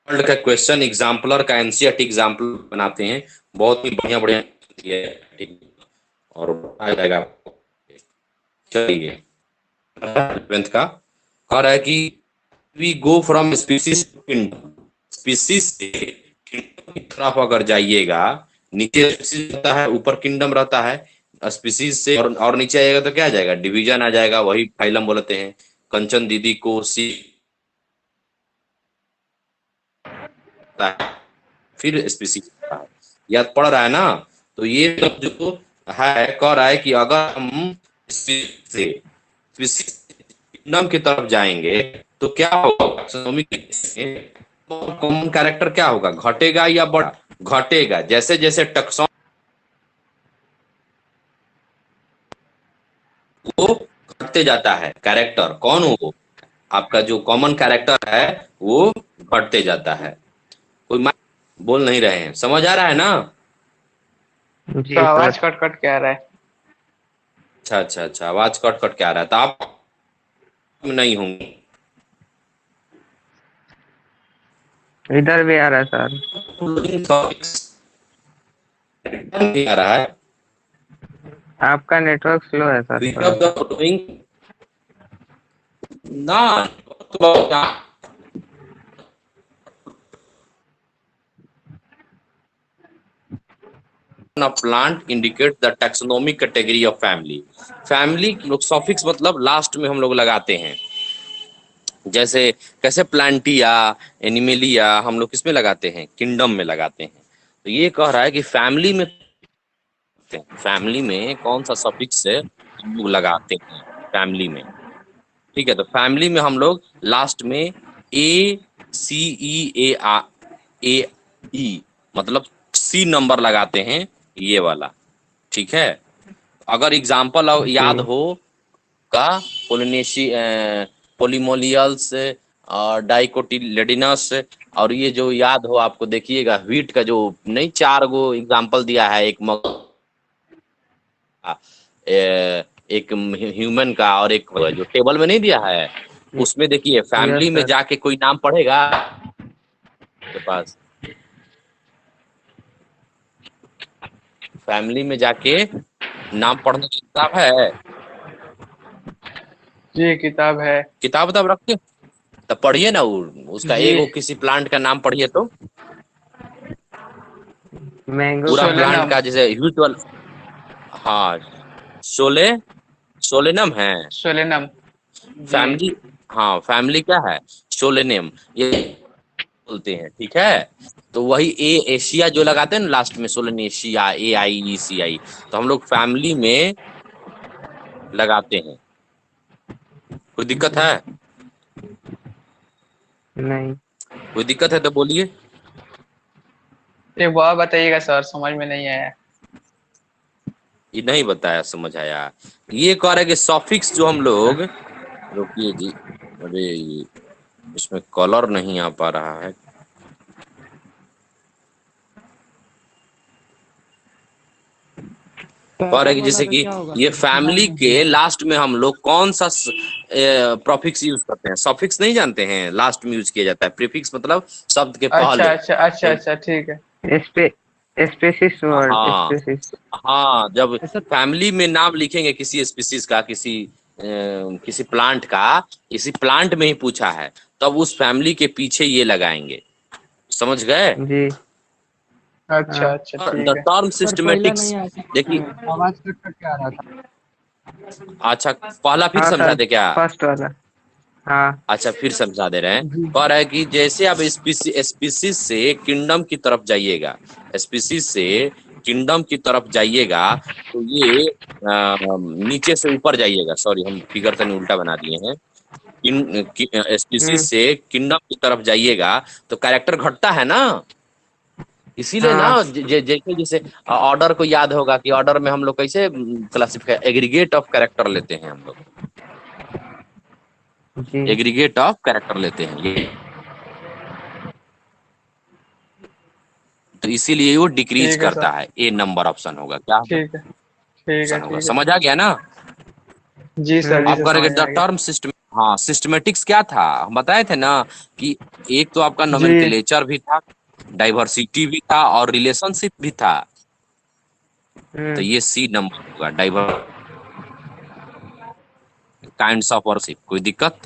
World का question exemplar का NCERT example बनाते हैं, बहुत ही बढ़िया बढ़िया और आ जाएगा आपको। चलिए 11th का कह रहा है कि we go from species to kingdom, species से किंगडम की तरफ अगर जाइएगा, नीचे स्पीसीज रहता है ऊपर किंगडम रहता है, स्पीसीज से और नीचे आएगा तो क्या आ जाएगा, डिवीजन आ जाएगा, वही फाइलम बोलते हैं। कंचन दीदी को सी फिर स्पीसीज याद पड़ रहा है ना। तो ये सब जो है कह रहा है कि अगर हम स्पीसीज किंगडम की तरफ जाएंगे तो क्या होगा, कॉमन कैरेक्टर क्या होगा, घटेगा या बढ़ा, घटेगा। जैसे जैसे टैक्सोन वो घटते जाता है, कैरेक्टर कौन हो वो, आपका जो कॉमन कैरेक्टर है वो घटते जाता है। कोई बोल नहीं रहे हैं, समझ आ रहा है ना। जी तो आवाज सर। कट कट के आ रहा है। अच्छा अच्छा अच्छा, आवाज कट कट के आ रहा है, तो आप नहीं होंगे। इधर भी आ रहा है सर। नहीं आ रहा है। आपका नेटवर्क स्लो है सर Which थोड़ा of the सा। following ना तो a plant indicate the taxonomic category of family। Family लोग सॉफिक्स मतलब लास्ट में हम लोग लगाते हैं, जैसे कैसे प्लांटिया, एनिमेलिया हम लोग किसमें लगाते हैं, किंगडम में लगाते हैं। तो ये कह रहा है कि फैमिली में कौन सा सफिक्स से हम लोग लगाते हैं फैमिली में। ठीक है, तो फैमिली में हम लोग लास्ट में ACEAE मतलब सी नंबर लगाते हैं, ये वाला। ठीक है, अगर एग्जाम्पल याद जी हो का पोलिनेशी पोलिमोलियल्स और डाइकोटिलेडिनस, और ये जो याद हो आपको, देखिएगा व्हीट का जो नहीं 4 गो एग्जाम्पल दिया है, एक एक ह्यूमन का और एक जो टेबल में नहीं दिया है, उसमें देखिए यस फैमिली में सर। जाके कोई नाम पढ़ेगा के पास, फैमिली में जाके नाम पढ़ने की किताब है, जी किताब है। किताब तब रखते, तब पढ़िए ना उसका जी एक किसी प्लांट का नाम पढ़िए तो, मैंगो पूरा का नाम। Plant Solanum. का जैसे ह्यूट वाला। हाँ, सोले सोलेनम है सोलेनम। जी फैमिली। हाँ फैमिली क्या है, सोलेनियम ये बोलते हैं। ठीक है, तो वही एशिया जो लगाते हैं ना लास्ट में, सोलेनेशिया, AIECI, तो हम लोग फैमिली में लगाते हैं। कोई दिक्कत है, नहीं। कोई दिक्कत है तो बोलिए। एक बार बताइएगा सर, समझ में नहीं आया। ये नहीं बताया, समझ आया। ये कह रहे कि सॉफिक्स जो हम लोग, रुकिए जी, अरे इसमें कलर नहीं आ पा रहा है। कह रहे कि जैसे कि ये फैमिली के लास्ट में हम लोग कौन सा प्रोफिक्स यूज करते हैं, सॉफिक्स नहीं जानते हैं, लास्ट में यूज किया जाता है। प्रीफिक्स मतलब शब्द के अच्छा पहले। अच्छा अच्छा जब अच्छा, ठीक है। स्पेसिस वर्ड हाँ स्पेसिस। हाँ, जब फैमिली में नाम लिखेंगे किसी स्पीसीज का, किसी प्लांट का, किसी प्लांट में ही पूछा है, तब उस फैमिली के पीछे ये लगाएंगे। समझ गए। जी अच्छा हाँ। अच्छा द ठीक है। टर्म सिस्टमेटिक्स देखिए। आवाज कट कट के आ रहा था। अच्छा, पहला फिर हाँ समझा सर, दे क्या। फर्स्ट वाला। हाँ अच्छा फिर समझा दे रहे हैं। कह रहा है कि जैसे आप स्पीसीज से किंगडम की तरफ जाइएगा, स्पीसीज से किंगडम की तरफ जाइएगा, तो ये नीचे से ऊपर जाइएगा, सॉरी हम फिगर तनी उल्टा बना दिए हैं। स्पीसीज हम्म, से किंगडम की तरफ जाइएगा तो कैरेक्टर घटता है ना, इसीलिए ना हाँ जैसे जैसे ऑर्डर को याद होगा कि ऑर्डर में हम लोग कैसे क्लासिफाई, एग्रीगेट ऑफ कैरेक्टर लेते हैं हम लोग, जी एग्रीगेट ऑफ कैरेक्टर लेते हैं ये, तो इसीलिए वो डिक्रीज ठीक है करता सर। है। ए नंबर ऑप्शन होगा, क्या होगा, ठीक है ठीक है ऑप्शन होगा। ठीक है समझ सर। आ गया ना। जी सर, जी आप सर करेंगे समझ में द आ गया। Term system. हाँ, सिस्टमेटिक्स क्या था हम बताए थे ना कि एक तो आपका जी नोमेनक्लेचर भी था, डाइवर्सिटी भी था और रिलेशनशिप भी था। तो ये सी नंबर होगा, डाइवर काइंड्स ऑफ वर्शिप। कोई दिक्कत?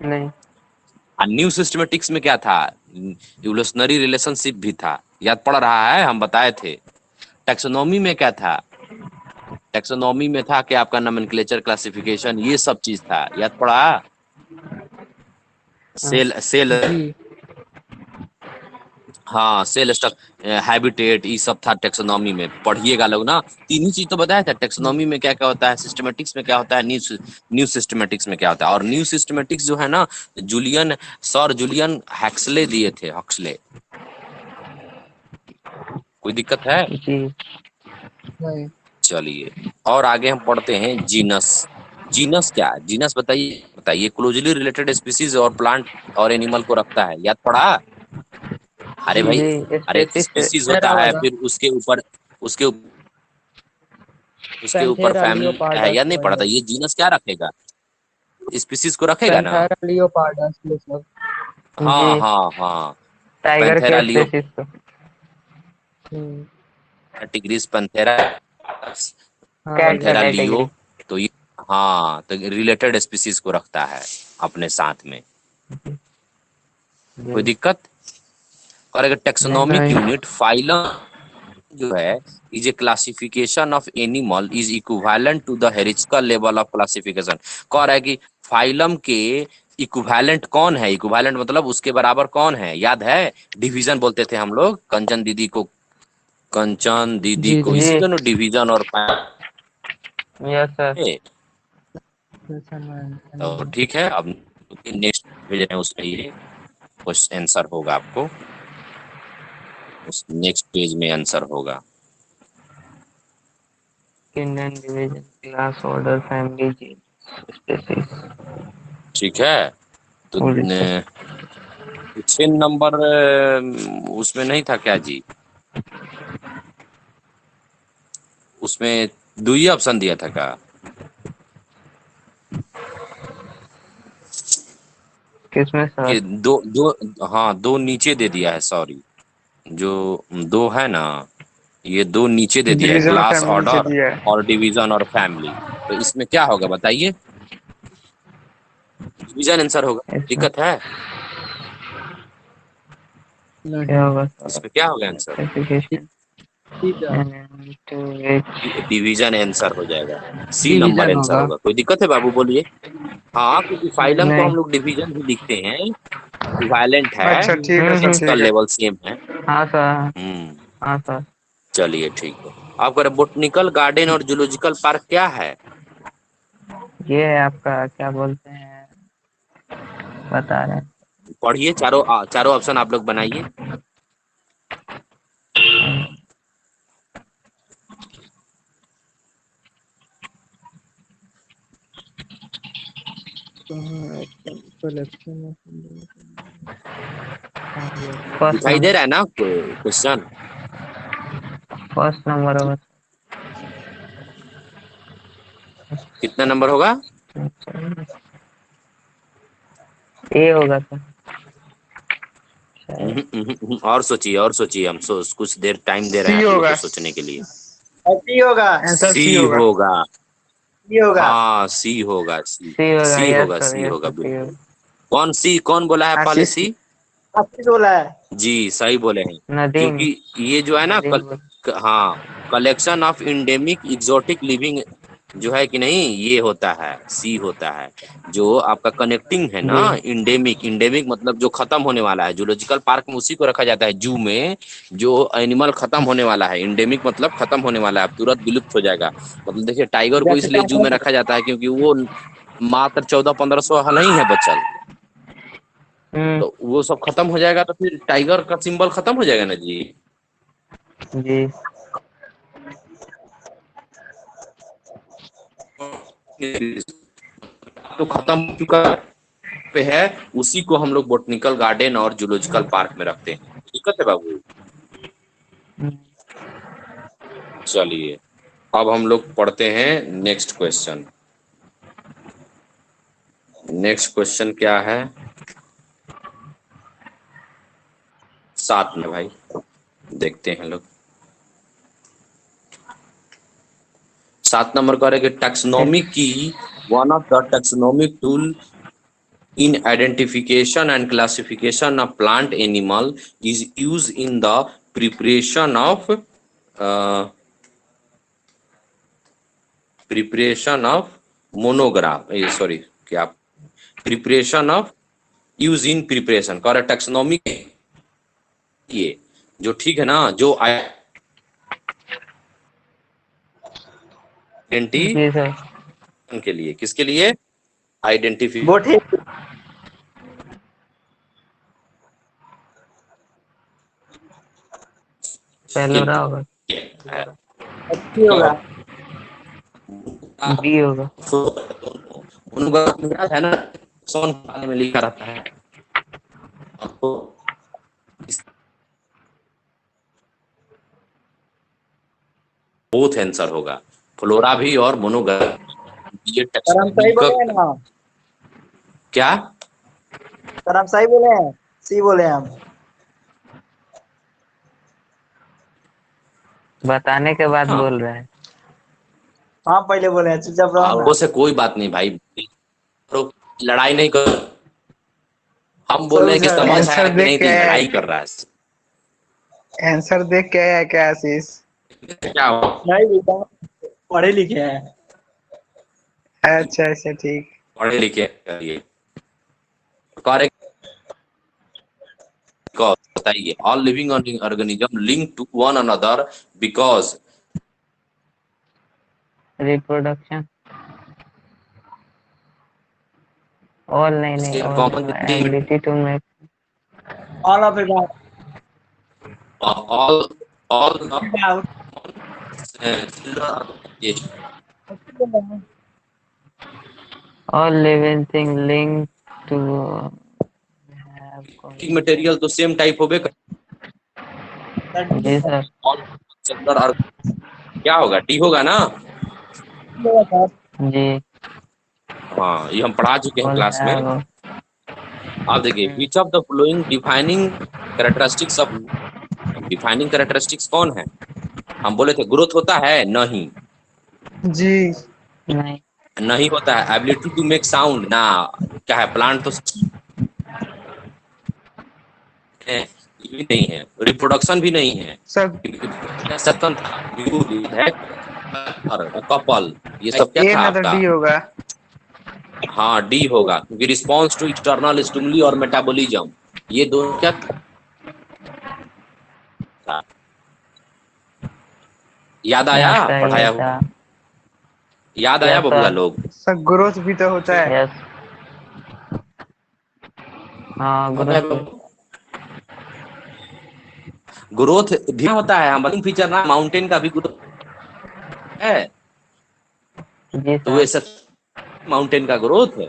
नहीं और न्यू सिस्टमेटिक्स में क्या था? इवोल्यूशनरी रिलेशनशिप भी था, याद पड़ रहा है, हम बताए थे। टेक्सोनॉमी में क्या था? टेक्सोनॉमी में था कि आपका नोमेनक्लेचर, क्लासिफिकेशन, ये सब चीज था, याद पड़ा? सेल सेल जी हाँ, सेल स्ट्रक, हैबिटेट, ये सब था टेक्सोनॉमी में, पढ़िएगा लोग ना। तीन ही चीज तो बताया था, टेक्सोनॉमी में क्या क्या होता है, सिस्टमेटिक्स में क्या होता है, न्यू सिस्टमेटिक्स में क्या होता है। और न्यू सिस्टमेटिक्स जो है ना, सर जूलियन हैक्सले दिए थे, हक्सले। कोई दिक्कत है? जी नहीं चलिए, और आगे हम पढ़ते हैं जीनस। जीनस क्या है? जीनस बताइए बताइए। क्लोजली रिलेटेड स्पीसीज और प्लांट और एनिमल को रखता है, याद पड़ा? अरे भाई, जी अरे स्पेसिस स्पीसीज पैरा होता है, वाला फिर उसके ऊपर उसके ऊपर पैंथेरा फैमिली है, लियोपार्डस याद नहीं पड़ा था? वगैरह ये जीनस क्या रखेगा? स्पीसीज को रखेगा ना? पैंथेरा लियोपार्डस ये सब जी हाँ हाँ हाँ। टाइगर पैंथेरा के लियो, स्पेसिस को। हम्म, टिग्रिस पैंथेरा, हाँ कैट वही का पैंथेरा लियो। कैटेगरी। तो ये, हाँ, तो रिलेटेड स्पीसीज को रखता है अपने साथ में। कोई जी दिक्कत? और अगर नहीं टेक्सोनोमिक यूनिट फाइलम जो है, is a classification of animal is equivalent to the hierarchical level of classification. कह रहा है कि फाइलम के इक्विवेलेंट कौन है? इक्विवेलेंट मतलब उसके बराबर कौन है, याद है? डिवीजन बोलते थे हम लोग, कंचन दीदी जी को, जी जी इसी दोनों डिवीजन और यस सर। तो ठीक है, अब नेक्स्ट भेज रहे हैं, उसमें ये क्वेश्चन आंसर होगा आपको, उस नेक्स्ट पेज में आंसर होगा। Indian division class order family जी स्पेसिस ठीक है, तो फुल। 6 नंबर उसमें नहीं था क्या जी? उसमें दो ही ऑप्शन दिया था क्या? किसमें कि सर? दो दो, हाँ, दो नीचे दे दिया है, सॉरी। जो दो है ना, ये दो नीचे दे दिया है, डिवीजन ऑफ क्लास फैमिली से ऑर्डर दिया है। और डिवीजन और फैमिली। तो इसमें क्या होगा बताइए? डिवीजन आंसर होगा। इसमें दिक्कत है? क्या नहीं होगा सर? इसमें क्या होगा आंसर? क्लासिफिकेशन ठीक है टू एच। डिवीजन आंसर हो जाएगा, सी नंबर डिवीजन आंसर होगा होगा। कोई दिक्कत है बाबू, बोलिए। हाँ, क्योंकि फाइलम को हम नहीं। लोग डिवीजन भी लिखते हैं, इक्विवेलेंट है, अच्छा ठीक है सर, इसका ठीक है। लेवल सेम है। हाँ सर। हम्म। हाँ सर। चलिए ठीक है। आपका बोटनिकल गार्डन और जूलॉजिकल पार्क क्या है? ये है आपका क्या बोलते हैं, बता रहे हैं। पढ़िए, चारों ऑप्शन आप लोग बनाइए। कलेक्शन फर्स्ट दिखाई दे नंबर। रहा है ना क्वेश्चन? फर्स्ट नंबर होगा कितना नंबर होगा? सर। ए होगा सर शायद। और सोचिए, और सोचिए, हम कुछ देर टाइम दे रहे हैं सी आप लोग को होगा, सोचने के लिए। सी होगा आंसर सी सी होगा। होगा। सी होगा हाँ, सी होगा, सी। सी होगा, सी यस होगा, सर, सी यस होगा, सर, सी बिल्कुल। होगा। कौन सी, कौन बोला है पहले आशीष। सी? आपकी बोला है जी, सही बोले हैं। नदीम। क्योंकि ये जो है ना, नदीम बोल। हाँ, collection of endemic exotic living जो है कि नहीं, ये होता है, सी होता है। जो आपका कनेक्टिंग है ना, जी इंडेमिक, इंडेमिक मतलब जो खत्म होने वाला है, जूलॉजिकल पार्क में उसी को रखा जाता है, जू में। जो एनिमल खत्म होने वाला है, इंडेमिक मतलब खत्म होने वाला है, अब तुरंत विलुप्त हो जाएगा। मतलब देखिए, टाइगर को जैसे इसलिए जू में टाइगर रखा जाता है क्योंकि वो मात्र 1400-1500 नहीं है बचल। हम्म। तो वो सब खत्म हो जाएगा, तो फिर टाइगर का सिंबल खत्म हो जाएगा ना जी। जी तो खत्म हो चुका पे है, उसी को हम लोग बोटनिकल गार्डन और जूलॉजिकल पार्क में रखते हैं। दिक्कत है बाबू? हम्म, चलिए, अब हम लोग पढ़ते हैं नेक्स्ट क्वेश्चन। नेक्स्ट क्वेश्चन क्या है? 7 में भाई, देखते हैं लोग। 7 नंबर का है टैक्सोनॉमी की one of the taxonomic tool in identification and classification of plant animal is used in the preparation of uh, monograph, sorry, क्या preparation of use in preparation कर टैक्सोनॉमी ये जो ठीक है ना, जो जी सर। आइडेंटिफिकेशन के लिए, किसके लिए? आइडेंटिफिकेशन। वो ठीक पेलोरा होगा, अच्छी होगा। बी होगा। उनका है ना, सोन पानी में लिखा रहता है आपको। बोथ आंसर होगा, फ्लोरा भी और मोनोग्राफ। ये सर हम सही बोले हैं ना? क्या? सर हम सही बोले हैं, सी बोले हैं हम। बताने के बाद हाँ। बोल रहे हैं। हाँ पहले बोले हैं, चुपचाप रहो ना। वो से कोई बात नहीं भाई, लड़ाई नहीं कर। हम बोल रहे हैं कि सर, समझ आंसर है कि देख नहीं, के तो आया लड़ाई है। कर रहा है। आंसर देख के आया क्या आशीष? क्या हुआ? नहीं बेटा, पढ़े लिखे हैं। अच्छा अच्छा ठीक। पढ़े लिखे करिए। करेक्ट बताइए। All living organism link to one another because reproduction. All नहीं, common all ability to make. All of it all the out. All living thing link to material तो सेम टाइप हो गए। जी सर। क्या होगा? D होगा ना? जी। हाँ, ये हम पढ़ा चुके हैं ऑल क्लास में। हैव। आप देखिए, which of the following defining characteristics of, defining characteristics कौन है? हम बोले थे ग्रोथ होता है, नहीं जी नहीं। नहीं होता है। एबिलिटी टू मेक साउंड ना, क्या है? प्लांट तो है, ये भी नहीं है। रिप्रोडक्शन भी नहीं है। सब। सतन था, है और कपल, ये सब क्या ए था ना तो आपका? डी होगा। हाँ, डी होगा, क्योंकि रिस्पॉन्स टू एक्सटर्नल स्टिमुली और मेटाबॉलिज्म, ये दोनों क्या था? याद आया? यस सर, पढ़ाया यस हुआ सर। याद आया यस बबुआ सर। लोग? सब ग्रोथ भी तो होता है। यस। हाँ, ग्रोथ भी होता है, हम फीचर ना, माउंटेन का भी ग्रोथ है, जी तो सर। ऐसा माउंटेन का ग्रोथ है।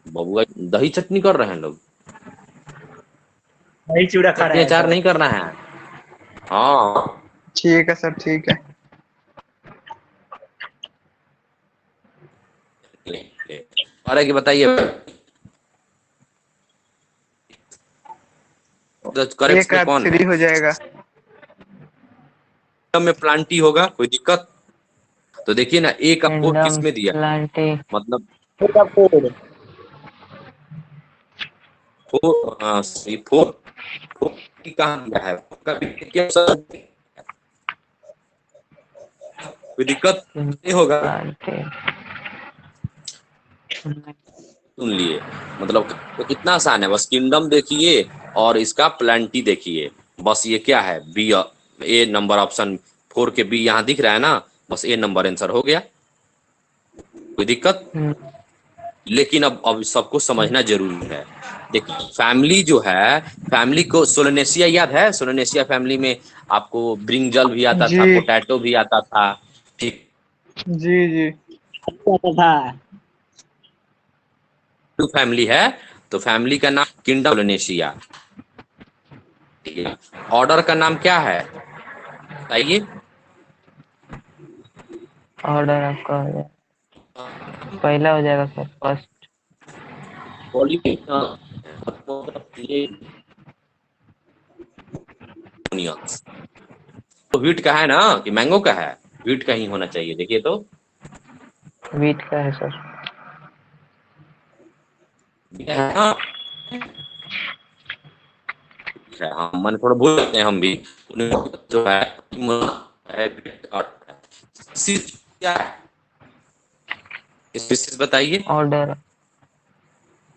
बबुआ दही चटनी कर रहे हैं लोग, वही चूड़ा खा रहे चटनी हैं अचार सर। नहीं करना है। हाँ, ठीक है सर ठीक है। ले। और है कि बताइए, करेक्ट एक में आध कौन है? फ्री हो जाएगा। में प्लांटी होगा, कोई दिक्कत? तो देखिए ना, ए का फोर किस किंगडम में दिया? प्लांटी। मतलब ठीक है, फिर फोर, फोर फोर की कहाँ दिया है? फोर का भी क्या सर? कोई दिक्कत नहीं होगा? प्लांटी। सुन लिए, मतलब तो कितना आसान है, बस किंगडम देखिए और इसका प्लांटी देखिए, बस ये क्या है? बी, ए नंबर ऑप्शन 4 के बी यहाँ दिख रहा है ना, बस ए नंबर आंसर हो गया। कोई दिक्कत? लेकिन अब सबको समझना जरूरी है। देखिए, फैमिली जो है, फैमिली को सोलोनेशिया याद है? सोलोनेशिया फैमिली में आपको ब्रिंजल भी आता जी था, पोटैटो भी आता था, ठीक? जी जी। अच्छा था। टू फैमिली है, तो फैमिली का नाम किंगडम सोलोनेशिया। ऑर्डर का नाम क्या है बताइए? ऑर्डर आपका हो जाए। पहला हो जाएगा सर, फर्स्ट। ऑनियंस तो व्हीट का है ना कि मैंगो का है? व्हीट का ही होना चाहिए, देखिए तो। वीट का है सर। है ना? हाँ, मैंने थोड़ा भूल जाते हैं हम भी। जो है क्या है? स्पीसीज बताइए। ऑर्डर।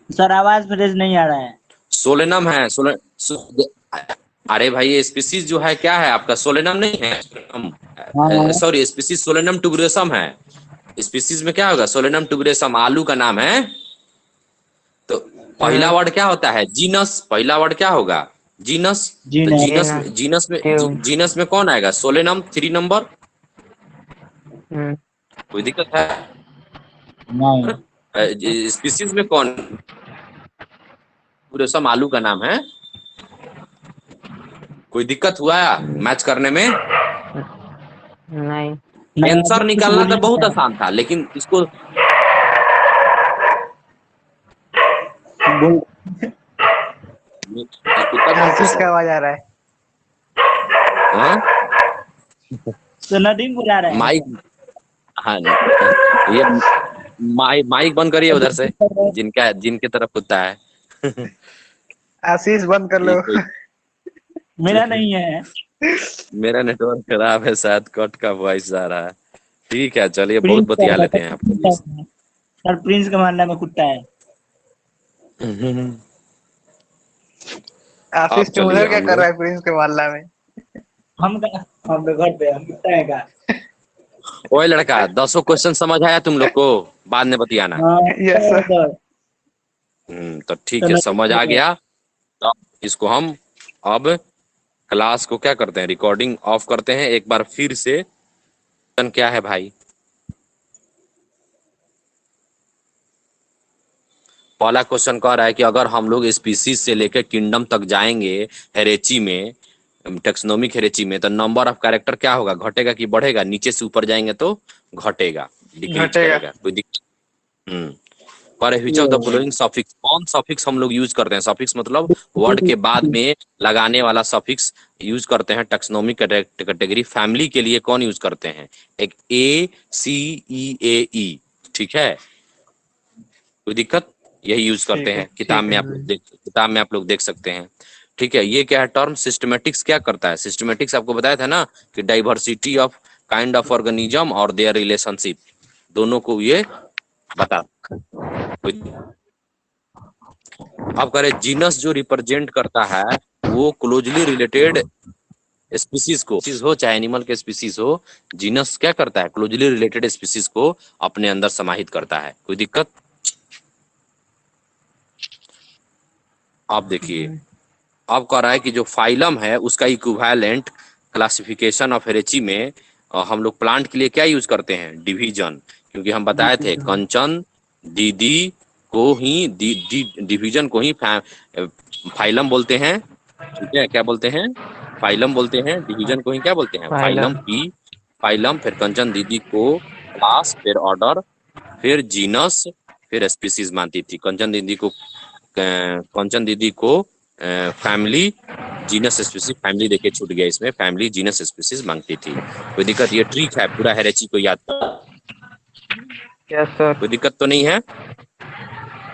सर आवाज फ्रेश नहीं आ रहा है। सोलेनम है। अरे भाई, ये स्पीसीज जो है क्या है आपका? सोलेनम नहीं है? हाँ सॉरी, स्पीसीज सोलेनम टुबरेसम है। स्पीसीज में क्या होगा? सोलेनम टुबरेसम आलू का नाम है। तो पहला वर्ड क्या होता है? जीनस। पहला वर्ड क्या होगा? जीनस। जी तो नहीं। Genus genus. जीनस में ट्यूब। जीनस में कौन आएगा? Solanum 3 number. हम्म। कोई दिक्कत है? नहीं। स्पीसीज में कौन? टुबरेसम आलू का नाम है। कोई दिक्कत हुआ मैच करने में? नहीं। नहीं आंसर अभी कुछ निकालना तो बोलिए बहुत ना आसान था, लेकिन इसको बोल। उत्तर कौन आशीष पूछा? का आवाज आ रहा है। हाँ? तो नदीम बुला रहे हैं माइक। हाँ, ये माइक बंद करिए उधर से, सर। जिनका जिनके तरफ कुत्ता है। आशीष बंद कर ये लो। कोई मेरा नहीं है। मेरा नेटवर्क खराब है, शायद कट का वॉइस आ रहा है। ठीक है, चलिए बहुत प्रिंस बतिया का लेते हैं आपके कुत्ता लिए। है। सर प्रिंस के मोहल्ला में कुत्ता है। आशीष अब तुम चलिए उधर क्या हम कर रहा लोग। है प्रिंस के मोहल्ला में? हम तो घर पे हम कुत्ता है का। ओए लड़का, 10 क्वेश्चन समझ आया तुम लोग को? बाद में बतियाना। हाँ यस सर सर। सर। तो ठीक तो है, नदीम समझ आ बोल रहे गया। तो इसको हम अब क्लास को क्या करते हैं? रिकॉर्डिंग ऑफ करते हैं एक बार फिर से। क्या है भाई? पहला क्वेश्चन कह रहा है कि अगर हम लोग स्पीसीज से लेकर किंगडम तक जाएंगे हेरेची में, टेक्सोनोमिक हेरेची में, तो नंबर ऑफ कैरेक्टर क्या होगा? घटेगा कि बढ़ेगा? नीचे से ऊपर जाएंगे तो घटेगा, डिक्रीज घटेगा। करेगा। कोई दिक्कत? हम्म। पर विच ऑफ द हैं। फॉलोइंग सफिक्स, कौन सफिक्स हम लोग यूज करते हैं? सफिक्स मतलब वर्ड के बाद में लगाने वाला सफिक्स यूज करते हैं टैक्सोनॉमिक कैटेगरी फैमिली के लिए। कौन यूज करते हैं? एक ACEAE। ठीक है, कोई दिक्कत? यही यूज करते ठीक है हैं। किताब ठीक में है। आप लोग देख सकते हैं। ठीक है, ये क्या है टर्म? सिस्टमेटिक्स क्या करता है? सिस्टमेटिक्स आपको बताया था ना कि diversity of kind of organism और देयर रिलेशनशिप, दोनों को ये बता। अब करें जीनस जो रिप्रेजेंट करता है वो क्लोजली रिलेटेड स्पीसीज को, स्पीसीज हो चाहे एनिमल के स्पीसीज हो, जीनस क्या करता है? क्लोजली रिलेटेड स्पीसीज को अपने अंदर समाहित करता है। कोई दिक्कत? आप देखिए, अब कह रहा है कि जो फाइलम है उसका इक्विवेलेंट क्लासिफिकेशन ऑफ हेरेची में हम लोग प्लांट के लिए क्या यूज करते हैं? डिवीजन। क्योंकि हम बताए थे कंचन दीदी को ही डिवीजन को ही फाइलम बोलते हैं। ठीक है, क्या बोलते हैं? फाइलम बोलते हैं। डिवीजन को ही क्या बोलते हैं? फाइलम। फाइलम। पी फाइलम, फिर कंचन दीदी को क्लास, फिर ऑर्डर, फिर जीनस, फिर स्पीसीज मानती थी। कंचन दीदी को फैमिली, जीनस स्पीसीज, फैमिली देके छूट गया इसमें, फैमिली जीनस स्पीसीज मांगती थी। कोई दिक्कत? ये ट्रिक है पूरा हेरेची को याद कर। Yes sir. कोई दिक्कत तो नहीं है?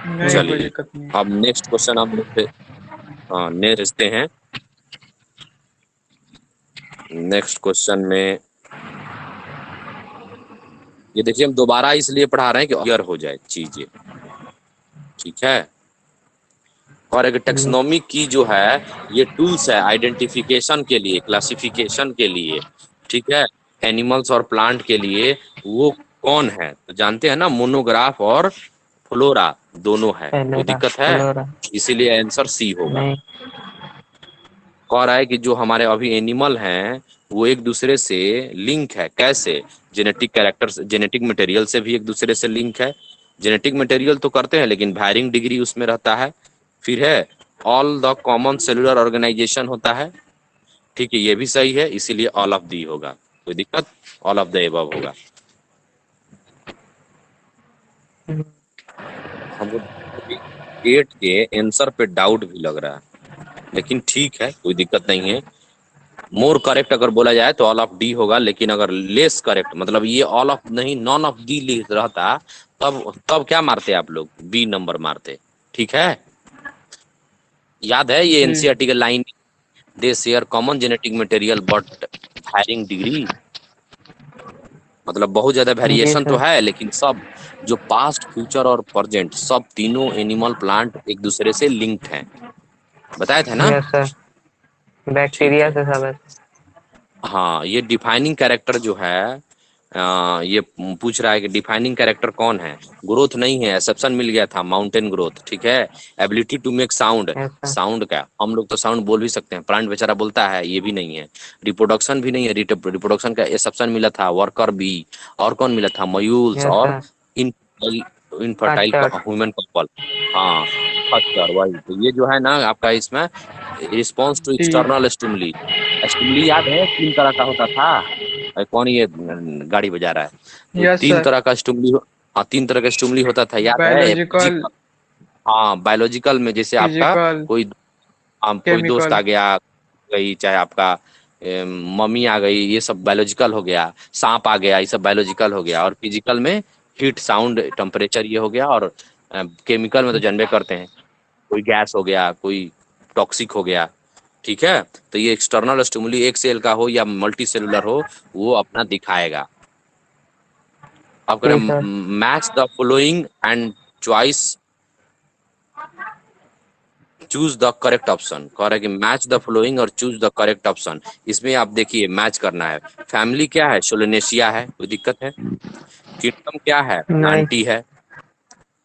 नहीं कोई चलिए, दिक्कत नहीं। अब नेक्स्ट क्वेश्चन हम लोग नेक्स्ट हैं। नेक्स्ट क्वेश्चन में ये देखिए, हम दोबारा इसलिए पढ़ा रहे हैं कि क्लियर हो जाए चीजें। ठीक है, और एक टेक्सोनॉमी की जो है ये टूल्स है आइडेंटिफिकेशन के लिए, क्लासिफिकेशन के लिए। ठीक है, एनिमल्स और प्लांट के लिए वो कौन है? तो जानते हैं ना, मोनोग्राफ और फ्लोरा दोनों है। कोई फ्लोरा। दिक्कत है? फ्लोरा। इसीलिए आंसर सी होगा। नहीं। कह रहा है कि जो हमारे अभी एनिमल हैं वो एक दूसरे से लिंक है। कैसे? जेनेटिक कैरेक्टर, जेनेटिक मटेरियल से भी एक दूसरे से लिंक है। जेनेटिक मटेरियल तो करते हैं लेकिन वैरिंग डिग्री उसमें रहता है। फिर है all the common cellular organization होता है। ठीक है, ये भी सही है, इसीलिए ऑल ऑफ दी होगा। कोई दिक्कत? ऑल ऑफ द एबव होगा। हमको 8 के आंसर पे डाउट भी लग रहा है, लेकिन ठीक है, कोई दिक्कत नहीं है। मोर करेक्ट अगर बोला जाए तो ऑल ऑफ डी होगा, लेकिन अगर लेस करेक्ट मतलब ये ऑल ऑफ नहीं नॉन ऑफ डी लिख रहता, तब क्या मारते आप लोग? बी नंबर मारते। ठीक है, याद है ये जी एनसीईआरटी के line, they share common genetic material but varying degree, मतलब बहुत ज्यादा जी वेरिएशन तो सर। है, लेकिन सब जो पास्ट फ्यूचर और प्रेजेंट सब तीनों एनिमल प्लांट एक दूसरे से लिंक्ड हैं, बताए थे ना? यस सर, ठीक बैक्टीरिया है, से सब है। हाँ ये डिफाइनिंग कैरेक्टर जो है, ये पूछ रहा है कि डिफाइनिंग कैरेक्टर कौन है? ग्रोथ नहीं है, एक्सेप्शन मिल गया था, माउंटेन ग्रोथ। ठीक है, ability to make sound, yes sir. Sound क्या, हम लोग तो साउंड बोल भी सकते हैं, प्लांट बेचारा बोलता है, ये भी नहीं है। रिप्रोडक्शन भी नहीं है, रिप्रोडक्शन का एक्सेप्शन मिला था, वर्कर बी, और कौन मिला था? मयूल्स यस और सर। इन इनफर्टाइल खच्चर। Human couple. हाँ, खच्चर, वही तो। ये जो है ना आपका इसमें response to the external stimuli, stimuli याद है 3 तरह का होता था? कौन ये गाड़ी बजा रहा है? तो यस 3 सर। तरह का स्टिमुली, हाँ 3 तरह का स्टिमुली होता था, याद है? बायोलॉजिकल, फिजिकल, हाँ बायोलॉजिकल में जैसे आपका फिजिकल, कोई कोई दोस्त केमिकल। आ गया, गई चाहे आपका मम्मी आ गई, ये सब बायोलॉजिकल हो गया। सांप आ गया, ये सब बायोलॉजिकल हो गया। और फिजिकल में हीट, साउंड, टेम्परेचर ये हो गया। और केमिकल में तो जानबे करते हैं, कोई गैस हो गया, कोई टॉक्सिक हो गया। ठीक है, तो ये एक्सटर्नल स्टिमुली एक सेल का हो या मल्टी सेलुलर हो, वो अपना दिखाएगा। अब करें जी sir. Match the following and choice, choose the correct option. कह रहा है कि मैच द फॉलोइंग और चूज द करेक्ट ऑप्शन। इसमें आप देखिए मैच करना है। फैमिली क्या है? सोलेनेशिया है, कोई दिक्कत है? किंगडम क्या है? नहीं। प्लांटी है।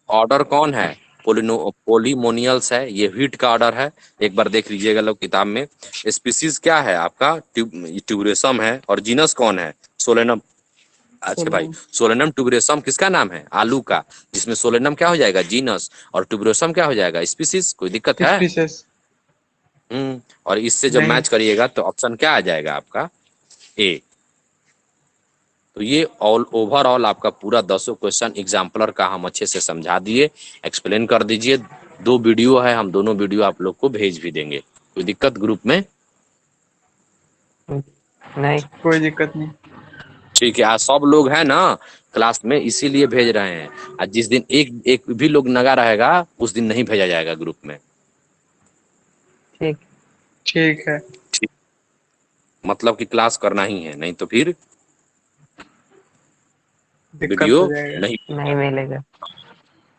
ऑर्डर कौन है? पोलिमोनियल्स है, ये हीट का ऑर्डर है, एक बार देख लीजिएगा लोग किताब में। स्पीसीज क्या है आपका? ट्यूबरेसम है। और जीनस कौन है? सोलेनम। अच्छा भाई, सोलन। सोलेनम ट्यूबरेसम किसका नाम है? आलू का, जिसमें सोलेनम क्या हो जाएगा? जीनस, और ट्यूबरेसम क्या हो जाएगा? स्पीसीज। कोई दिक्कत है? स्पीसेस। और इससे जब नहीं। मैच करिएगा तो ऑप्शन क्या आ जाएगा आपका? ए। तो ये ऑल ओवरऑल आपका पूरा 10 क्वेश्चन एग्जाम्पलर का हम अच्छे से समझा दिए, एक्सप्लेन कर दीजिए। 2 वीडियो है, हम दोनों वीडियो आप लोग को भेज भी देंगे। कोई दिक्कत ग्रुप में? नहीं। कोई दिक्कत नहीं। ठीक है, आज सब लोग हैं ना क्लास में, इसीलिए भेज रहे हैं। आज जिस दिन एक एक भी लोग नगा रहेगा, उस दिन नहीं भेजा जाएगा ग्रुप में। ठीक। ठीक है। ठीक, मतलब कि क्लास करना ही है, नहीं तो फिर दिक्कत वीडियो हो जाएगा। नहीं। नहीं मिलेगा।